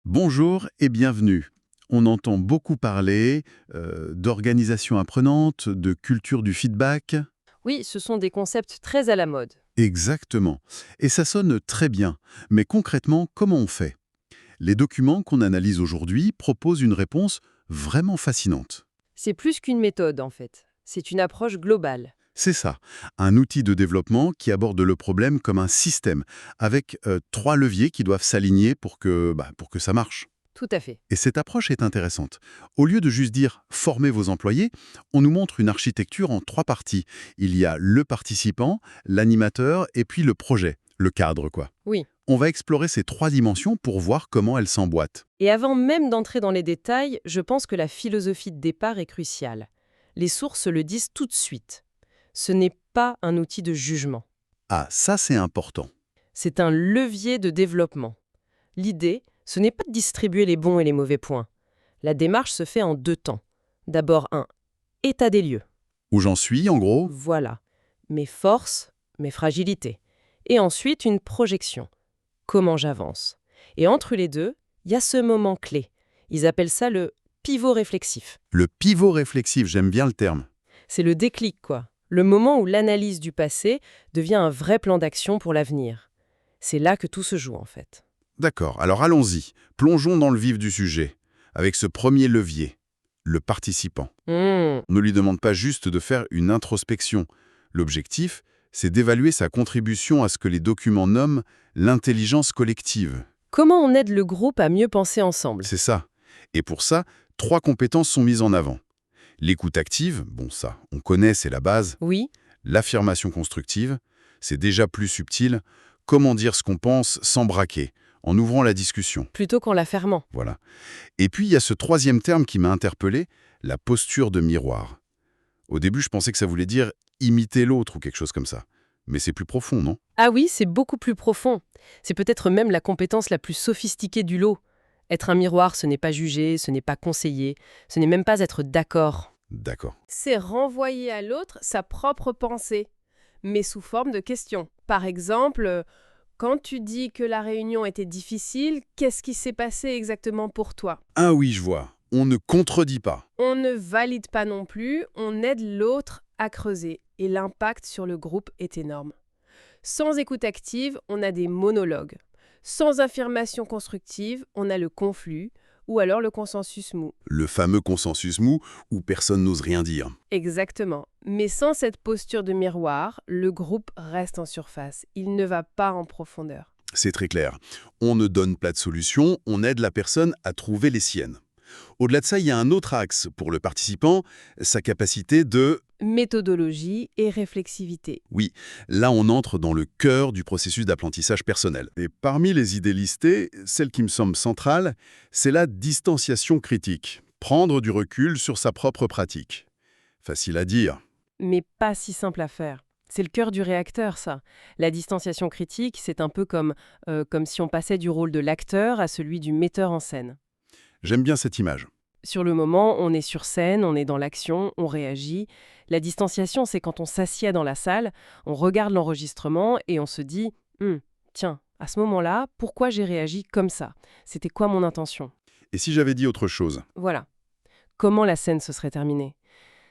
Bonjour et bienvenue. On entend beaucoup parler d'organisation apprenante, de culture du feedback. Oui, ce sont des concepts très à la mode. Exactement. Et ça sonne très bien. Mais concrètement, comment on fait? Les documents qu'on analyse aujourd'hui proposent une réponse vraiment fascinante. C'est plus qu'une méthode, en fait. C'est une approche globale. C'est ça, un outil de développement qui aborde le problème comme un système, avec trois leviers qui doivent s'aligner pour que ça marche. Tout à fait. Et cette approche est intéressante. Au lieu de juste dire «formez vos employés», on nous montre une architecture en trois parties. Il y a le participant, l'animateur et puis le projet, le cadre quoi. Oui. On va explorer ces trois dimensions pour voir comment elles s'emboîtent. Et avant même d'entrer dans les détails, je pense que la philosophie de départ est cruciale. Les sources le disent tout de suite. Ce n'est pas un outil de jugement. Ah, ça c'est important. C'est un levier de développement. L'idée, ce n'est pas de distribuer les bons et les mauvais points. La démarche se fait en deux temps. D'abord un état des lieux. Où j'en suis en gros? Voilà. Mes forces, mes fragilités. Et ensuite une projection. Comment j'avance. Et entre les deux, il y a ce moment clé. Ils appellent ça le pivot réflexif. Le pivot réflexif, j'aime bien le terme. C'est le déclic, quoi. Le moment où l'analyse du passé devient un vrai plan d'action pour l'avenir. C'est là que tout se joue, en fait. D'accord, alors allons-y. Plongeons dans le vif du sujet, avec ce premier levier, le participant. Hmm. On ne lui demande pas juste de faire une introspection. L'objectif, c'est d'évaluer sa contribution à ce que les documents nomment l'intelligence collective. Comment on aide le groupe à mieux penser ensemble? C'est ça. Et pour ça, trois compétences sont mises en avant. L'écoute active, bon ça, on connaît, c'est la base. Oui, L'affirmation constructive, c'est déjà plus subtil. Comment dire ce qu'on pense sans braquer, en ouvrant la discussion. plutôt qu'en la fermant. Voilà. Et puis, il y a ce troisième terme qui m'a interpellé, la posture de miroir. Au début, je pensais que ça voulait dire imiter l'autre ou quelque chose comme ça. Mais c'est plus profond, non? Ah oui, c'est beaucoup plus profond. C'est peut-être même la compétence la plus sophistiquée du lot. Être un miroir, ce n'est pas juger, ce n'est pas conseiller, ce n'est même pas être d'accord. D'accord. C'est renvoyer à l'autre sa propre pensée, mais sous forme de questions. Par exemple, quand tu dis que la réunion était difficile, qu'est-ce qui s'est passé exactement pour toi? Ah oui, je vois. On ne contredit pas. On ne valide pas non plus, on aide l'autre à creuser, et l'impact sur le groupe est énorme. Sans écoute active, on a des monologues. Sans affirmation constructive, on a le conflit, ou alors le consensus mou. Le fameux consensus mou où personne n'ose rien dire. Exactement. Mais sans cette posture de miroir, le groupe reste en surface. Il ne va pas en profondeur. C'est très clair. On ne donne pas de solution, on aide la personne à trouver les siennes. Au-delà de ça, il y a un autre axe pour le participant, sa capacité de... Méthodologie et réflexivité. Oui, là on entre dans le cœur du processus d'apprentissage personnel. Et parmi les idées listées, celle qui me semble centrale, c'est la distanciation critique. Prendre du recul sur sa propre pratique. Facile à dire. Mais pas si simple à faire. C'est le cœur du réacteur, ça. La distanciation critique, c'est un peu comme si on passait du rôle de l'acteur à celui du metteur en scène. J'aime bien cette image. Sur le moment, on est sur scène, on est dans l'action, on réagit. La distanciation, c'est quand on s'assied dans la salle, on regarde l'enregistrement et on se dit Tiens, à ce moment-là, pourquoi j'ai réagi comme ça? C'était quoi mon intention?» Et si j'avais dit autre chose? Voilà. Comment la scène se serait terminée?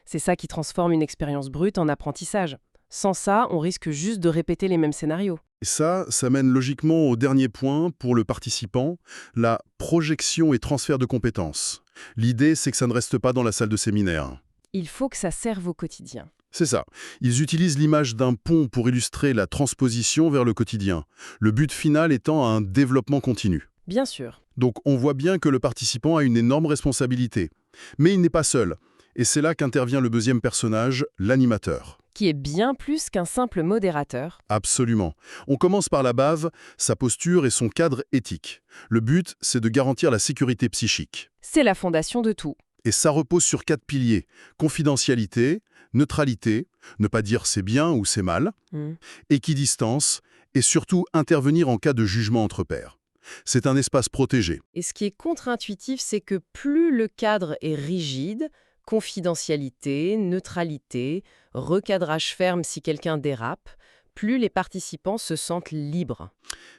C'est ça qui transforme une expérience brute en apprentissage. Sans ça, on risque juste de répéter les mêmes scénarios. Et ça mène logiquement au dernier point pour le participant, la projection et transfert de compétences. L'idée, c'est que ça ne reste pas dans la salle de séminaire. Il faut que ça serve au quotidien. C'est ça. Ils utilisent l'image d'un pont pour illustrer la transposition vers le quotidien, le but final étant un développement continu. Bien sûr. Donc on voit bien que le participant a une énorme responsabilité. Mais il n'est pas seul. Et c'est là qu'intervient le deuxième personnage, l'animateur. Qui est bien plus qu'un simple modérateur. Absolument. On commence par la base, sa posture et son cadre éthique. Le but, c'est de garantir la sécurité psychique. C'est la fondation de tout. Et ça repose sur 4 piliers. Confidentialité, neutralité, ne pas dire c'est bien ou c'est mal, équidistance, et surtout intervenir en cas de jugement entre pairs. C'est un espace protégé. Et ce qui est contre-intuitif, c'est que plus le cadre est rigide, confidentialité, neutralité, recadrage ferme si quelqu'un dérape, plus les participants se sentent libres.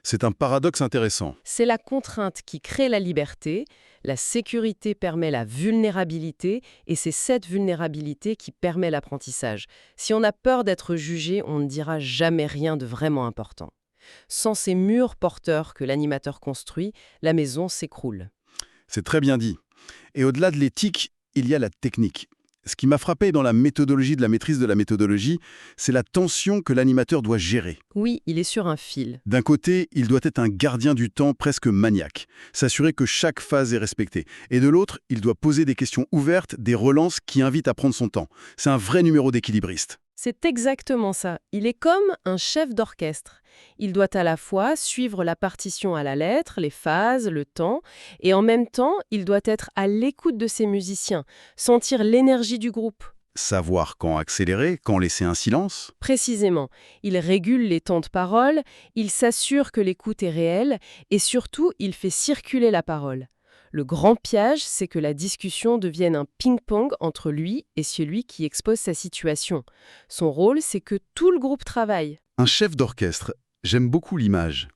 C'est un paradoxe intéressant. C'est la contrainte qui crée la liberté, la sécurité permet la vulnérabilité, et c'est cette vulnérabilité qui permet l'apprentissage. Si on a peur d'être jugé, on ne dira jamais rien de vraiment important. Sans ces murs porteurs que l'animateur construit, la maison s'écroule. C'est très bien dit. Et au-delà de l'éthique, il y a la technique. Ce qui m'a frappé dans la méthodologie de la maîtrise de la méthodologie, c'est la tension que l'animateur doit gérer. Oui, il est sur un fil. D'un côté, il doit être un gardien du temps presque maniaque, s'assurer que chaque phase est respectée. Et de l'autre, il doit poser des questions ouvertes, des relances qui invitent à prendre son temps. C'est un vrai numéro d'équilibriste. C'est exactement ça. Il est comme un chef d'orchestre. Il doit à la fois suivre la partition à la lettre, les phases, le temps, et en même temps, il doit être à l'écoute de ses musiciens, sentir l'énergie du groupe. Savoir quand accélérer, quand laisser un silence. Précisément, il régule les temps de parole, il s'assure que l'écoute est réelle, et surtout, il fait circuler la parole. Le grand piège, c'est que la discussion devienne un ping-pong entre lui et celui qui expose sa situation. Son rôle, c'est que tout le groupe travaille. Un chef d'orchestre, j'aime beaucoup l'image.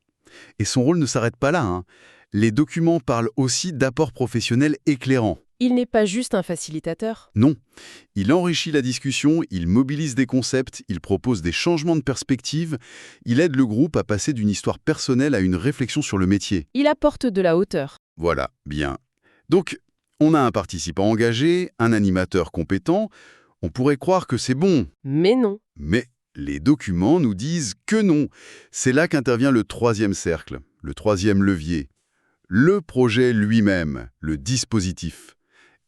Et son rôle ne s'arrête pas là, hein. Les documents parlent aussi d'apports professionnels éclairants. Il n'est pas juste un facilitateur. Non, il enrichit la discussion, il mobilise des concepts, il propose des changements de perspective, il aide le groupe à passer d'une histoire personnelle à une réflexion sur le métier. Il apporte de la hauteur. Voilà, bien. Donc, on a un participant engagé, un animateur compétent, on pourrait croire que c'est bon. Mais non. Mais les documents nous disent que non. C'est là qu'intervient le troisième cercle, le troisième levier. Le projet lui-même, le dispositif.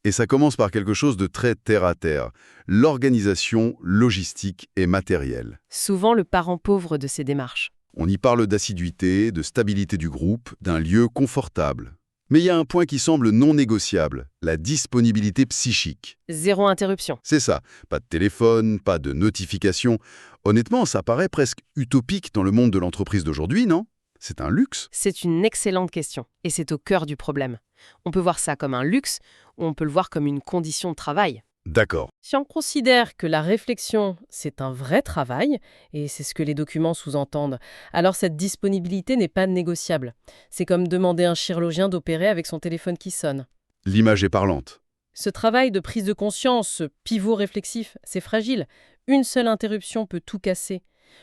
Et ça commence par quelque chose de très terre-à-terre, l'organisation logistique et matérielle. Souvent le parent pauvre de ces démarches. On y parle d'assiduité, de stabilité du groupe, d'un lieu confortable. Mais il y a un point qui semble non négociable, la disponibilité psychique. Zéro interruption. C'est ça, pas de téléphone, pas de notification. Honnêtement, ça paraît presque utopique dans le monde de l'entreprise d'aujourd'hui, non ? C'est un luxe. C'est une excellente question, et c'est au cœur du problème. On peut voir ça comme un luxe, ou on peut le voir comme une condition de travail. D'accord. Si on considère que la réflexion, c'est un vrai travail, et c'est ce que les documents sous-entendent, alors cette disponibilité n'est pas négociable. C'est comme demander à un chirurgien d'opérer avec son téléphone qui sonne. L'image est parlante. Ce travail de prise de conscience, ce pivot réflexif, c'est fragile. Une seule interruption peut tout casser.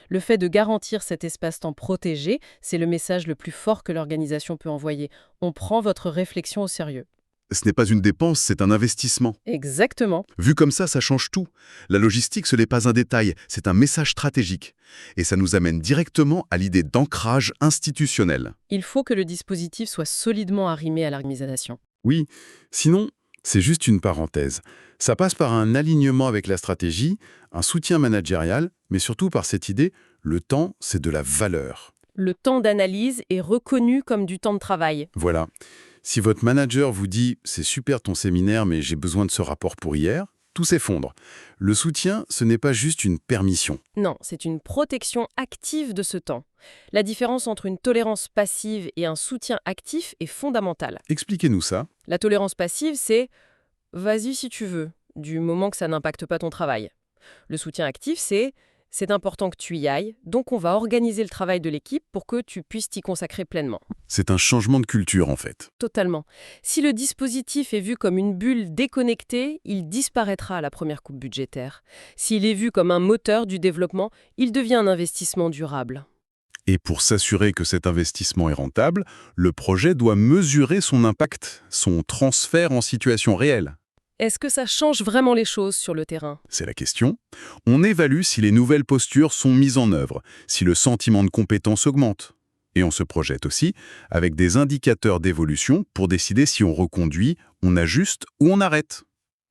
Le fait de garantir cet espace-temps protégé, c'est le message le plus fort que l'organisation peut envoyer. On prend votre réflexion au sérieux. Ce n'est pas une dépense, c'est un investissement. Exactement. Vu comme ça change tout. La logistique, ce n'est pas un détail, c'est un message stratégique. Et ça nous amène directement à l'idée d'ancrage institutionnel. Il faut que le dispositif soit solidement arrimé à l'organisation. Oui, sinon, c'est juste une parenthèse. Ça passe par un alignement avec la stratégie, un soutien managérial, mais surtout par cette idée, le temps, c'est de la valeur. Le temps d'analyse est reconnu comme du temps de travail. Voilà. Si votre manager vous dit « c'est super ton séminaire, mais j'ai besoin de ce rapport pour hier », tout s'effondre. Le soutien, ce n'est pas juste une permission. Non, c'est une protection active de ce temps. La différence entre une tolérance passive et un soutien actif est fondamentale. Expliquez-nous ça. La tolérance passive, c'est « vas-y si tu veux », du moment que ça n'impacte pas ton travail. Le soutien actif, c'est important que tu y ailles, donc on va organiser le travail de l'équipe pour que tu puisses t'y consacrer pleinement. C'est un changement de culture, en fait. Totalement. Si le dispositif est vu comme une bulle déconnectée, il disparaîtra à la première coupe budgétaire. S'il est vu comme un moteur du développement, il devient un investissement durable. Et pour s'assurer que cet investissement est rentable, le projet doit mesurer son impact, son transfert en situation réelle. Est-ce que ça change vraiment les choses sur le terrain ? C'est la question. On évalue si les nouvelles postures sont mises en œuvre, si le sentiment de compétence augmente. Et on se projette aussi avec des indicateurs d'évolution pour décider si on reconduit, on ajuste ou on arrête.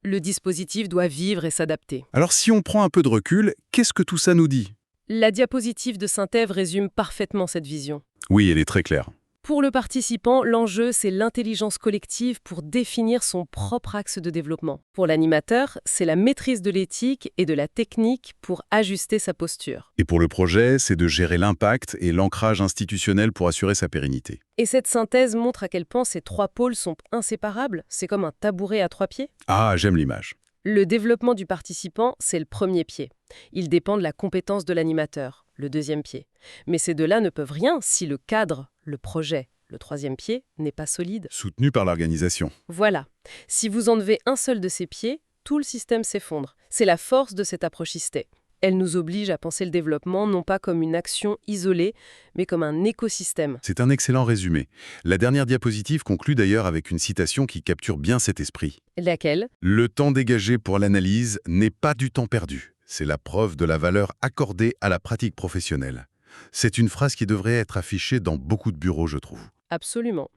Le dispositif doit vivre et s'adapter. Alors si on prend un peu de recul, qu'est-ce que tout ça nous dit ? La diapositive de Saint-Ève résume parfaitement cette vision. Oui, elle est très claire. Pour le participant, l'enjeu, c'est l'intelligence collective pour définir son propre axe de développement. Pour l'animateur, c'est la maîtrise de l'éthique et de la technique pour ajuster sa posture. Et pour le projet, c'est de gérer l'impact et l'ancrage institutionnel pour assurer sa pérennité. Et cette synthèse montre à quel point ces trois pôles sont inséparables. C'est comme un tabouret à trois pieds. Ah, j'aime l'image. Le développement du participant, c'est le premier pied. Il dépend de la compétence de l'animateur. le deuxième pied. Mais ces deux-là ne peuvent rien si le cadre, le projet, le troisième pied, n'est pas solide. Soutenu par l'organisation. Voilà. Si vous enlevez un seul de ces pieds, tout le système s'effondre. C'est la force de cette approche ISTE. Elle nous oblige à penser le développement non pas comme une action isolée, mais comme un écosystème. C'est un excellent résumé. La dernière diapositive conclut d'ailleurs avec une citation qui capture bien cet esprit. Laquelle? Le temps dégagé pour l'analyse n'est pas du temps perdu. C'est la preuve de la valeur accordée à la pratique professionnelle. C'est une phrase qui devrait être affichée dans beaucoup de bureaux, je trouve. Absolument.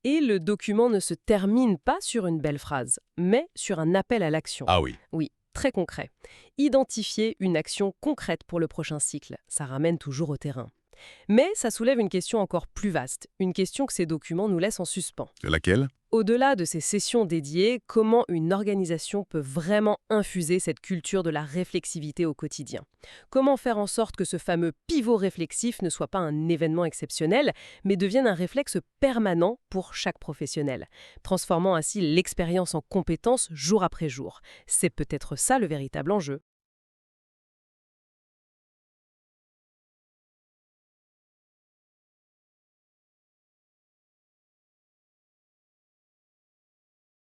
Et le document ne se termine pas sur une belle phrase, mais sur un appel à l'action. Ah oui. Oui, très concret. Identifier une action concrète pour le prochain cycle. Ça ramène toujours au terrain. Mais ça soulève une question encore plus vaste, une question que ces documents nous laissent en suspens. Laquelle? Au-delà de ces sessions dédiées, comment une organisation peut vraiment infuser cette culture de la réflexivité au quotidien? Comment faire en sorte que ce fameux pivot réflexif ne soit pas un événement exceptionnel, mais devienne un réflexe permanent pour chaque professionnel, transformant ainsi l'expérience en compétence jour après jour? C'est peut-être ça le véritable enjeu.